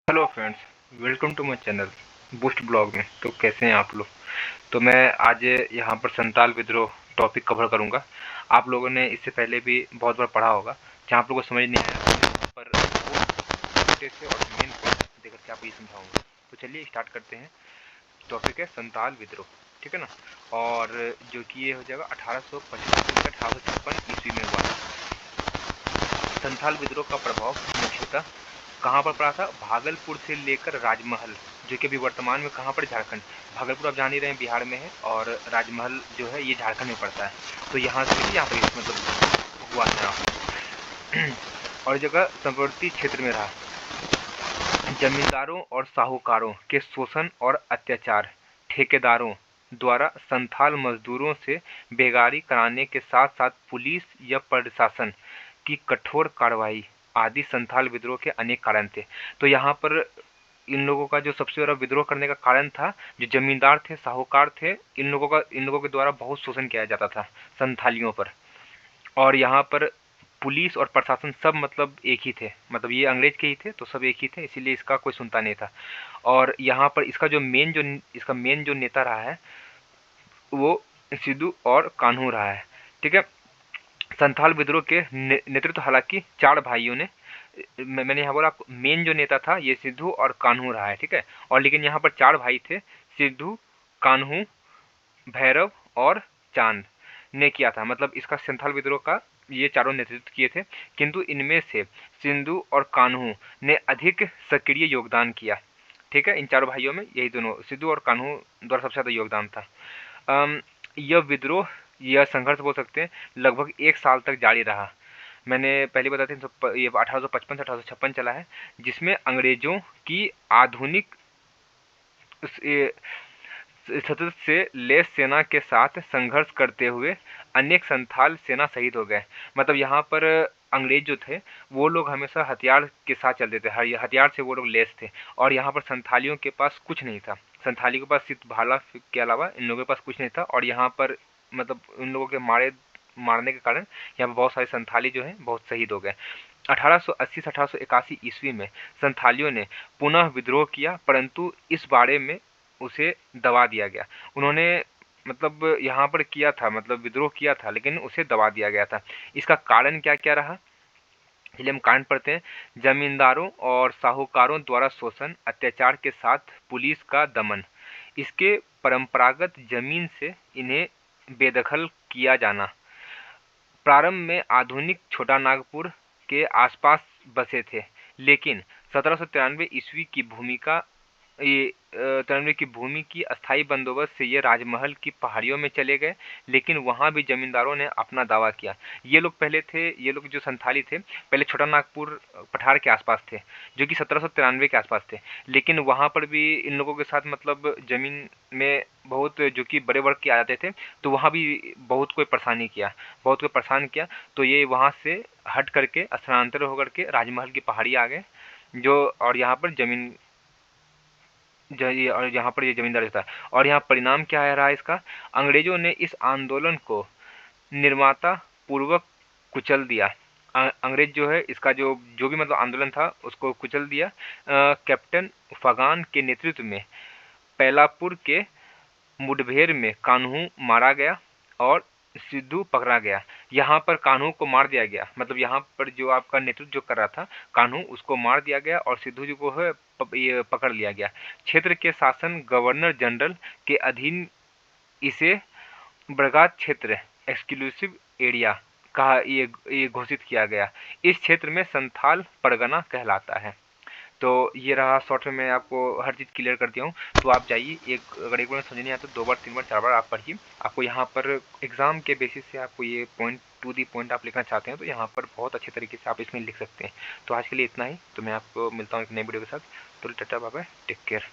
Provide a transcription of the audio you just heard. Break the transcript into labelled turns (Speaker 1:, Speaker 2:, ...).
Speaker 1: Hello friends, welcome to my channel boost blog में। तो कैसे हैं आप लोग। तो मैं आज यहाँ पर संताल विद्रोह टॉपिक कवर करूँगा। आप लोगों ने इससे पहले भी बहुत बार पढ़ा होगा। जहाँ आप लोगों को समझ नहीं आया पर वो छोटे से और मेन पॉइंट देकर के आपको ये समझाऊँगा। तो चलिए स्टार्ट करते हैं। टॉपिक है संताल विद्रोह, ठीक है ना। और जो कि ये हो जाएगा 1855 ईस्वी में हुआ। संथाल विद्रोह का प्रभाव मुख्यतः कहाँ पर पड़ा था? भागलपुर से लेकर राजमहल, जो कि अभी वर्तमान में कहाँ पर? झारखंड। भागलपुर आप जान ही रहे हैं बिहार में है, और राजमहल जो है ये झारखंड में पड़ता है। तो यहाँ से यहाँ पर मतलब हुआ था। और जगह संवर्ती क्षेत्र में रहा। जमींदारों और साहूकारों के शोषण और अत्याचार, ठेकेदारों द्वारा संथाल मजदूरों से बेगारी कराने के साथ साथ पुलिस या प्रशासन की कठोर कार्रवाई आदि संथाल विद्रोह के अनेक कारण थे। तो यहाँ पर इन लोगों का जो सबसे ज़्यादा विद्रोह करने का कारण था, जो जमींदार थे, साहूकार थे, इन लोगों के द्वारा बहुत शोषण किया जाता था संथालियों पर। और यहाँ पर पुलिस और प्रशासन सब मतलब एक ही थे, मतलब ये अंग्रेज के ही थे तो सब एक ही थे, इसीलिए इसका कोई सुनता नहीं था। और यहाँ पर इसका मेन जो नेता रहा है वो सिद्धू और कान्हू रहा है, ठीक है। संथाल विद्रोह के नेतृत्व हालांकि चार भाइयों ने, मैंने यहाँ बोला मेन जो नेता था ये सिद्धू और कान्हू रहा है, ठीक है। और लेकिन यहाँ पर चार भाई थे, सिद्धू, कान्हू, भैरव और चांद ने किया था। मतलब इसका संथाल विद्रोह का ये चारों नेतृत्व किए थे। किंतु इनमें से सिंधु और कान्हू ने अधिक सक्रिय योगदान किया, ठीक है। इन चारों भाइयों में यही दोनों सिद्धू और कान्हू द्वारा सबसे ज़्यादा योगदान था। यह विद्रोह, यह संघर्ष बोल सकते हैं, लगभग 1 साल तक जारी रहा। मैंने पहले बताया था ये 1855 से 1856 चला है, जिसमें अंग्रेजों की आधुनिक सतत से लेस सेना के साथ संघर्ष करते हुए अनेक संथाल सेना शहीद हो गए। मतलब यहाँ पर अंग्रेज जो थे वो लोग हमेशा हथियार के साथ चलते थे, हथियार से वो लोग लेस थे। और यहाँ पर संथालियों के पास कुछ नहीं था, संथालियों के पास सिर्फ भाला के अलावा इन लोगों के पास कुछ नहीं था। और यहाँ पर मतलब उन लोगों के मारने के कारण यहाँ पर बहुत सारे संथाली जो हैं बहुत शहीद हो गए। 1880 से 1881 ईस्वी में संथालियों ने पुनः विद्रोह किया, परंतु इस बारे में उसे दबा दिया गया। उन्होंने मतलब यहाँ पर किया था, मतलब विद्रोह किया था, लेकिन उसे दबा दिया गया था। इसका कारण क्या क्या रहा, चलिए हम कारण पढ़ते हैं। जमींदारों और साहूकारों द्वारा शोषण, अत्याचार के साथ पुलिस का दमन, इसके परंपरागत जमीन से इन्हें बेदखल किया जाना। प्रारंभ में आधुनिक छोटा नागपुर के आसपास बसे थे, लेकिन 1793 ईस्वी की भूमिका ये 93 की भूमि की अस्थायी बंदोबस्त से ये राजमहल की पहाड़ियों में चले गए। लेकिन वहाँ भी जमींदारों ने अपना दावा किया। ये लोग पहले थे, ये लोग जो संथाली थे पहले छोटा नागपुर पठार के आसपास थे, जो कि 1793 के आसपास थे। लेकिन वहाँ पर भी इन लोगों के साथ मतलब ज़मीन में बहुत जो कि बड़े वर्ग के आ जाते थे, तो वहाँ भी बहुत कोई परेशानी किया, बहुत कोई परेशान किया। तो ये वहाँ से हट करके स्थानांतरित होकर के राजमहल की पहाड़ी आ गए, जो और यहाँ पर ज़मीन और यहाँ पर ये जमींदार रहता है। और यहाँ परिणाम क्या है रहा इसका, अंग्रेजों ने इस आंदोलन को निर्माता पूर्वक कुचल दिया। अंग्रेज जो है इसका जो जो भी मतलब आंदोलन था उसको कुचल दिया। कैप्टन फगान के नेतृत्व में पैलापुर के मुठभेड़ में कान्हू मारा गया और सिद्धू पकड़ा गया। यहाँ पर कान्हू को मार दिया गया, मतलब यहाँ पर जो आपका नेतृत्व जो कर रहा था कान्हू, उसको मार दिया गया और सिद्धू जी को है ये पकड़ लिया गया। क्षेत्र के शासन गवर्नर जनरल के अधीन इसे बरगात क्षेत्र, एक्सक्लूसिव एरिया कहा, ये घोषित किया गया। इस क्षेत्र में संथाल परगना कहलाता है। तो ये रहा शॉर्ट में, मैं आपको हर चीज़ क्लियर कर दिया हूँ। तो आप जाइए, अगर एक बार समझ नहीं आता तो 2 बार 3 बार 4 बार आप पढ़िए। आपको यहाँ पर एग्ज़ाम के बेसिस से आपको ये पॉइंट टू दी पॉइंट आप लिखना चाहते हैं तो यहाँ पर बहुत अच्छे तरीके से आप इसमें लिख सकते हैं। तो आज के लिए इतना ही। तो मैं आपको मिलता हूँ एक नई वीडियो के साथ। तो tata bye bye, take care.